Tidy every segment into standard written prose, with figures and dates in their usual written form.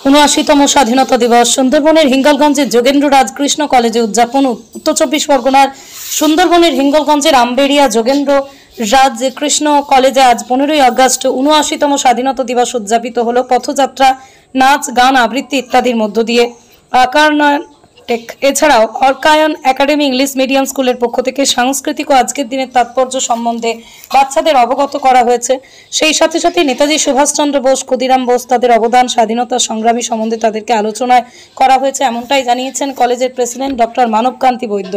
৭৯তম স্বাধীনতা দিবস সুন্দরবনের হিঙ্গলগঞ্জের যোগেন্দ্র রাজকৃষ্ণ কলেজে উদযাপন। উত্তর চব্বিশ পরগনার সুন্দরবনের হিঙ্গলগঞ্জের আমবেড়িয়া যোগেন্দ্র রাজকৃষ্ণ কলেজে আজ 15ই আগস্ট ৭৯তম স্বাধীনতা দিবস উদযাপিত হলো। পথযাত্রা, নাচ, গান, আবৃত্তি ইত্যাদির মধ্য দিয়ে এছাড়াও অর্কায়ন একাডেমি ইংলিশ মিডিয়াম স্কুলের পক্ষ থেকে সাংস্কৃতিক ও আজকের দিনের তাৎপর্য সম্বন্ধে বাচ্চাদের অবগত করা হয়েছে। সেই সাথে সাথে নেতাজি সুভাষচন্দ্র বোস, ক্ষুদিরাম বোস, তাদের অবদান, স্বাধীনতা সংগ্রামী সম্বন্ধে তাদেরকে আলোচনায় করা হয়েছে, এমনটাই জানিয়েছেন কলেজের প্রেসিডেন্ট ডক্টর মানবকান্তি বৈদ্য।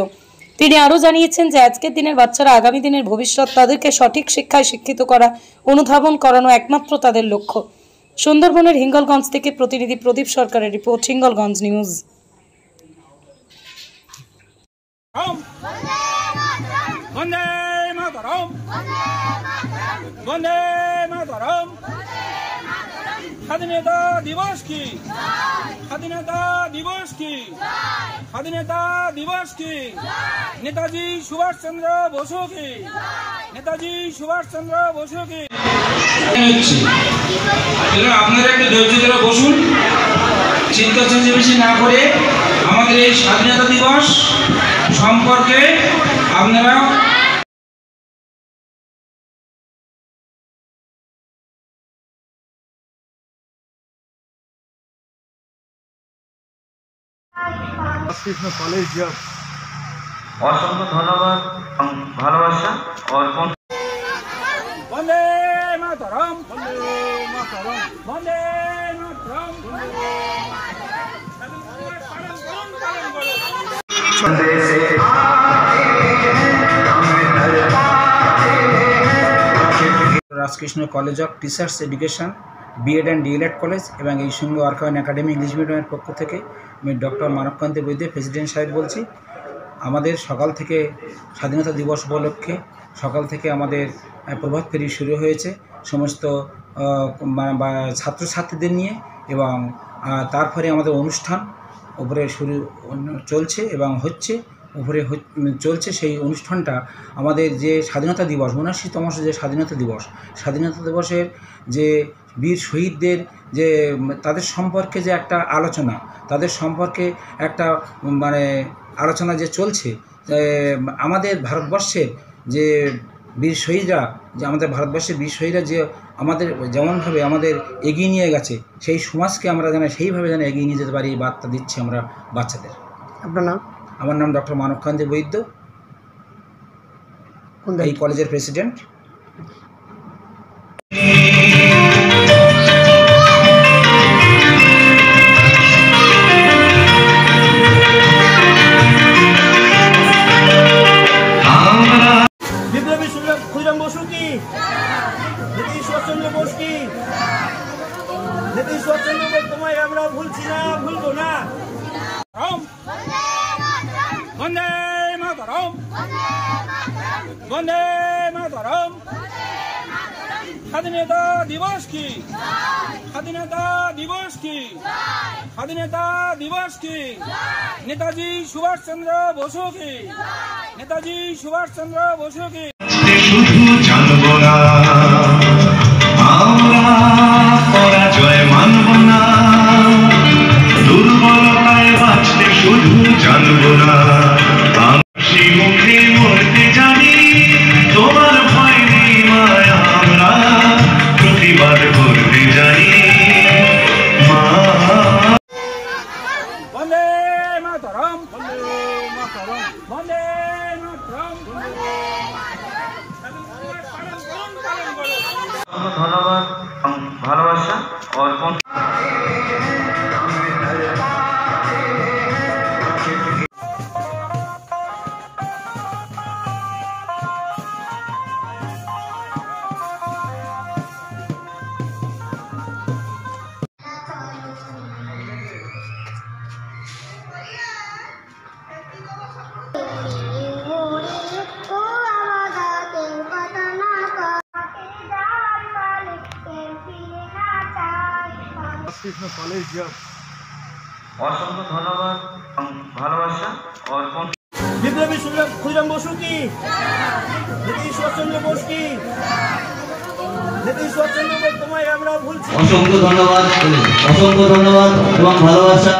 তিনি আরও জানিয়েছেন যে আজকের দিনের বাচ্চারা আগামী দিনের ভবিষ্যৎ, তাদেরকে সঠিক শিক্ষায় শিক্ষিত করা, অনুধাবন করানো একমাত্র তাদের লক্ষ্য। সুন্দরবনের হিঙ্গলগঞ্জ থেকে প্রতিনিধি প্রদীপ সরকারের রিপোর্ট, হিঙ্গলগঞ্জ নিউজ। वंदे मातरम, वंदे मातरम। स्वाधीनता दिवस की, स्वाधीनता दिवस की, स्वाधीनता दिवस की। नेताजी सुभाष चंद्र बोसो की, नेताजी सुभाष चंद्र बोसो की। আপনারা একটু ধৈর্য ধরে বসুন, চিন্তা চেঁচামেচি না করে আমাদের এই স্বাধীনতা দিবস সম্পর্কে আপনারা রাজকৃষ্ণ কলেজ অসংখ্য ধন্যবাদ, ভালোবাসা অর্পণ। বন্দে মাতরম, বন্দে মাতরম, বন্দে মাতরম, বন্দে Rajkrishna college of teachers education, BEd and DElEd college এবং এই সঙ্গে অর্কায়ন একাডেমি ইংলিশ মিডিয়ামের পক্ষ থেকে আমি ডক্টর মানবকান্তি বৈদ্য, প্রেসিডেন্ট সাহেব বলছি। আমাদের সকাল থেকে স্বাধীনতা দিবস উপলক্ষে সকাল থেকে আমাদের প্রভাত ফেরি শুরু হয়েছে সমস্ত ছাত্রছাত্রীদের নিয়ে, এবং তারপরে আমাদের অনুষ্ঠান উপরে শুরু চলছে এবং হচ্ছে উপরে চলছে। সেই অনুষ্ঠানটা আমাদের যে স্বাধীনতা দিবস, ৭৯তম যে স্বাধীনতা দিবসের যে বীর শহীদদের যে তাদের সম্পর্কে যে একটা আলোচনা, তাদের সম্পর্কে একটা আলোচনা যে চলছে, আমাদের ভারতবর্ষের যে বীর শহীদরা, যে আমাদের ভারতবর্ষের বীর শহীদরা যে আমাদের যেমনভাবে আমাদের এগিয়ে নিয়ে গেছে, সেই সমাজকে আমরা যেন সেইভাবে যেন এগিয়ে নিয়ে যেতে পারি, এই বার্তা দিচ্ছি আমরা বাচ্চাদের। আপনার নাম? আমার নাম ডক্টর মানবকান্তি বৈদ্য, এই কলেজের প্রেসিডেন্ট। বিপ্লবী ক্ষুদিরাম বসু কি, নেতাজি সুভাষচন্দ্র বোস কি, নেতাজি সুভাষচন্দ্র বোস তোমায় আমরা ভুলছি না, ভুলবো না। বন্দে মাতরম, বন্দে মাতরম। স্বাধীনতা দিবস কি, স্বাধীনতা দিবস কি, স্বাধীনতা দিবস কি। নেতাজি সুভাষ চন্দ্র বসু কি, নেতাজি সুভাষ চন্দ্র বসু কি। শুধু জানবো না আমরা পরাজয় মানব না, দুর্বলতায় বাঁচতে শুধু জানবো না। হাসি মুখে মরতে জানি, তোমার ভয় নেই মায়া, আমরা প্রতিবাদ করতে জানি। বন্দে মাতরম, বন্দে মাতরম, বন্দে মাতরম, বন্দে ধন্যবাদ, ভালোবাসা অর্পণ। রাজকৃষ্ণ কলেজ অসংখ্য ধন্যবাদ, ভালোবাসা অর্পণ। বিপ্লবী ক্ষুদিরাম বসু কি, নেতাজি সুভাষচন্দ্র বোস কি, নীতিশ চন্দ্র বোস তোমায় আমরা ভুলছি। অসংখ্য ধন্যবাদ এবং ভালোবাসা।